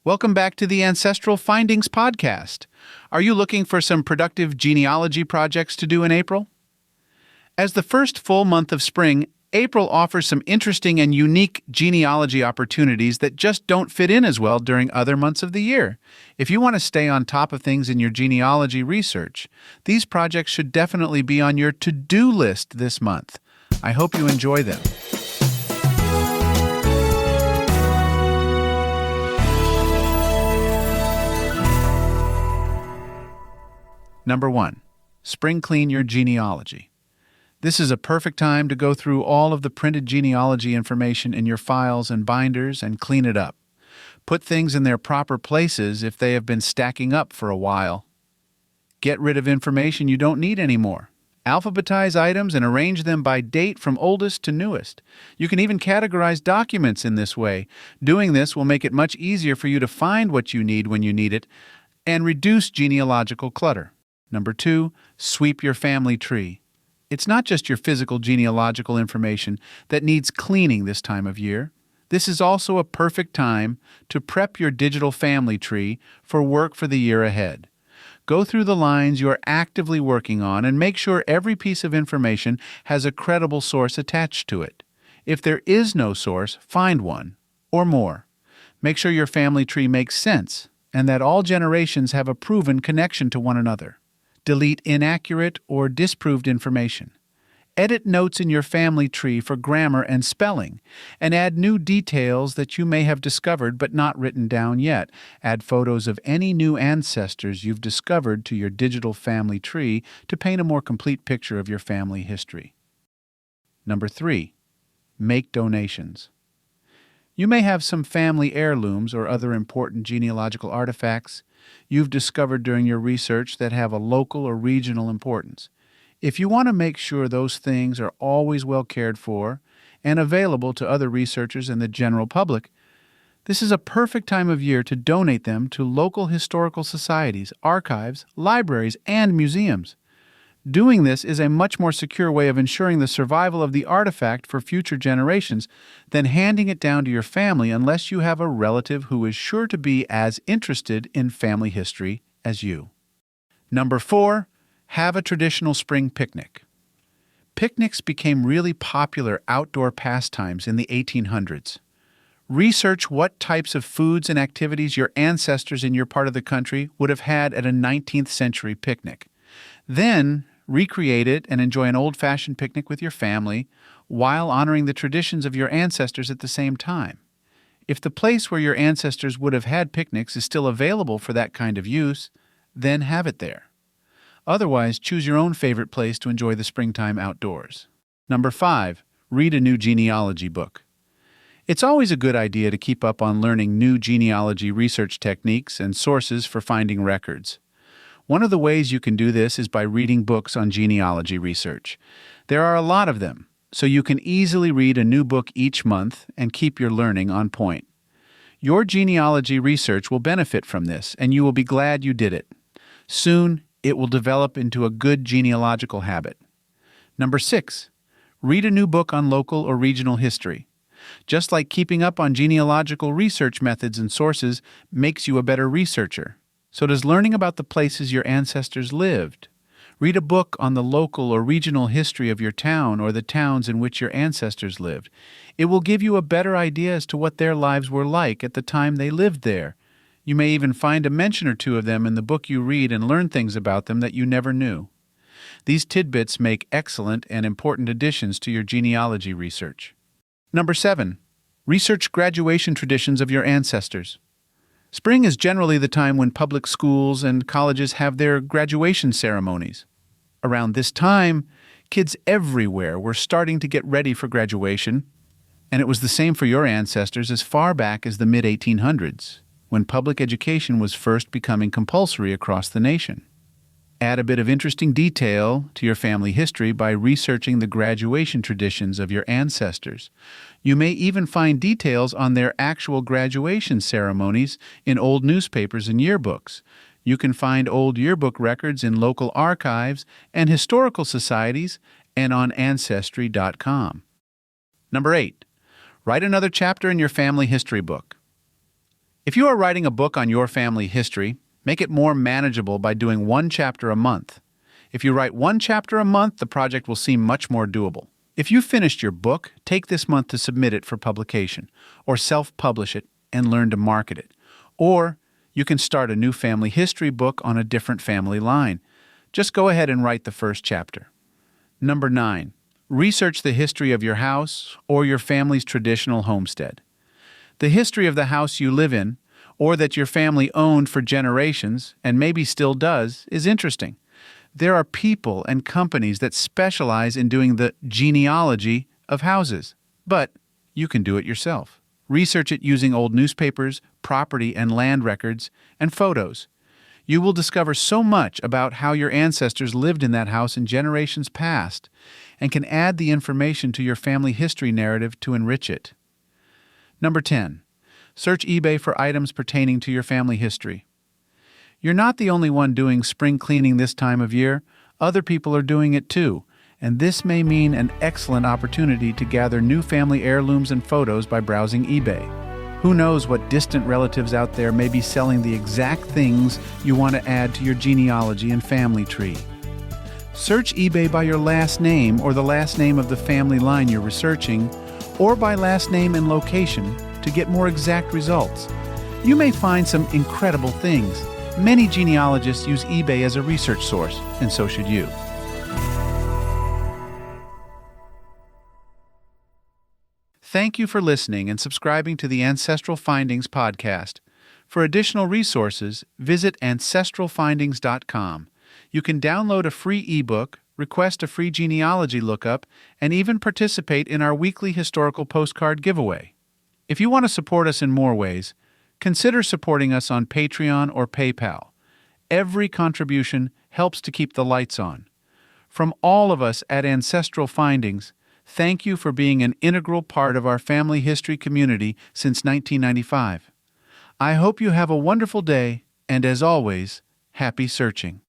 Welcome back to the Ancestral Findings podcast. Are you looking for some productive genealogy projects to do in April? As the first full month of spring, April offers some interesting and unique genealogy opportunities that just don't fit in as well during other months of the year. If you want to stay on top of things in your genealogy research, these projects should definitely be on your to-do list this month. I hope you enjoy them. Number 1. Spring clean your genealogy. This is a perfect time to go through all of the printed genealogy information in your files and binders and clean it up. Put things in their proper places if they have been stacking up for a while. Get rid of information you don't need anymore. Alphabetize items and arrange them by date from oldest to newest. You can even categorize documents in this way. Doing this will make it much easier for you to find what you need when you need it and reduce genealogical clutter. Number 2, sweep your family tree. It's not just your physical genealogical information that needs cleaning this time of year. This is also a perfect time to prep your digital family tree for work for the year ahead. Go through the lines you are actively working on and make sure every piece of information has a credible source attached to it. If there is no source, find one, or more. Make sure your family tree makes sense and that all generations have a proven connection to one another. Delete inaccurate or disproved information. Edit notes in your family tree for grammar and spelling, and add new details that you may have discovered but not written down yet. Add photos of any new ancestors you've discovered to your digital family tree to paint a more complete picture of your family history. Number 3. Make donations. You may have some family heirlooms or other important genealogical artifacts you've discovered during your research that have a local or regional importance. If you want to make sure those things are always well cared for and available to other researchers and the general public, this is a perfect time of year to donate them to local historical societies, archives, libraries, and museums. Doing this is a much more secure way of ensuring the survival of the artifact for future generations than handing it down to your family unless you have a relative who is sure to be as interested in family history as you. Number 4, have a traditional spring picnic. Picnics became really popular outdoor pastimes in the 1800s. Research what types of foods and activities your ancestors in your part of the country would have had at a 19th century picnic. Then, recreate it and enjoy an old-fashioned picnic with your family while honoring the traditions of your ancestors at the same time. If the place where your ancestors would have had picnics is still available for that kind of use, then have it there. Otherwise, choose your own favorite place to enjoy the springtime outdoors. Number 5, read a new genealogy book. It's always a good idea to keep up on learning new genealogy research techniques and sources for finding records. One of the ways you can do this is by reading books on genealogy research. There are a lot of them, so you can easily read a new book each month and keep your learning on point. Your genealogy research will benefit from this, and you will be glad you did it. Soon, it will develop into a good genealogical habit. Number 6, read a new book on local or regional history. Just like keeping up on genealogical research methods and sources makes you a better researcher, so does learning about the places your ancestors lived. Read a book on the local or regional history of your town or the towns in which your ancestors lived. It will give you a better idea as to what their lives were like at the time they lived there. You may even find a mention or two of them in the book you read and learn things about them that you never knew. These tidbits make excellent and important additions to your genealogy research. Number 7, research graduation traditions of your ancestors. Spring is generally the time when public schools and colleges have their graduation ceremonies. Around this time, kids everywhere were starting to get ready for graduation, and it was the same for your ancestors as far back as the mid-1800s, when public education was first becoming compulsory across the nation. Add a bit of interesting detail to your family history by researching the graduation traditions of your ancestors. You may even find details on their actual graduation ceremonies in old newspapers and yearbooks. You can find old yearbook records in local archives and historical societies and on Ancestry.com. Number 8, write another chapter in your family history book. If you are writing a book on your family history, make it more manageable by doing one chapter a month. If you write one chapter a month, the project will seem much more doable. If you finished your book, take this month to submit it for publication, or self-publish it and learn to market it. Or you can start a new family history book on a different family line. Just go ahead and write the first chapter. Number 9. Research the history of your house or your family's traditional homestead. The history of the house you live in, or that your family owned for generations and maybe still does, is interesting. There are people and companies that specialize in doing the genealogy of houses, but you can do it yourself. Research it using old newspapers, property and land records, and photos. You will discover so much about how your ancestors lived in that house in generations past, and can add the information to your family history narrative to enrich it. Number 10. Search eBay for items pertaining to your family history. You're not the only one doing spring cleaning this time of year. Other people are doing it too, and this may mean an excellent opportunity to gather new family heirlooms and photos by browsing eBay. Who knows what distant relatives out there may be selling the exact things you want to add to your genealogy and family tree. Search eBay by your last name or the last name of the family line you're researching, or by last name and location to get more exact results. You may find some incredible things. Many genealogists use eBay as a research source, and so should you. Thank you for listening and subscribing to the Ancestral Findings podcast. For additional resources, visit ancestralfindings.com. You can download a free ebook, request a free genealogy lookup, and even participate in our weekly historical postcard giveaway. If you want to support us in more ways, consider supporting us on Patreon or PayPal. Every contribution helps to keep the lights on. From all of us at Ancestral Findings, thank you for being an integral part of our family history community since 1995. I hope you have a wonderful day, and as always, happy searching.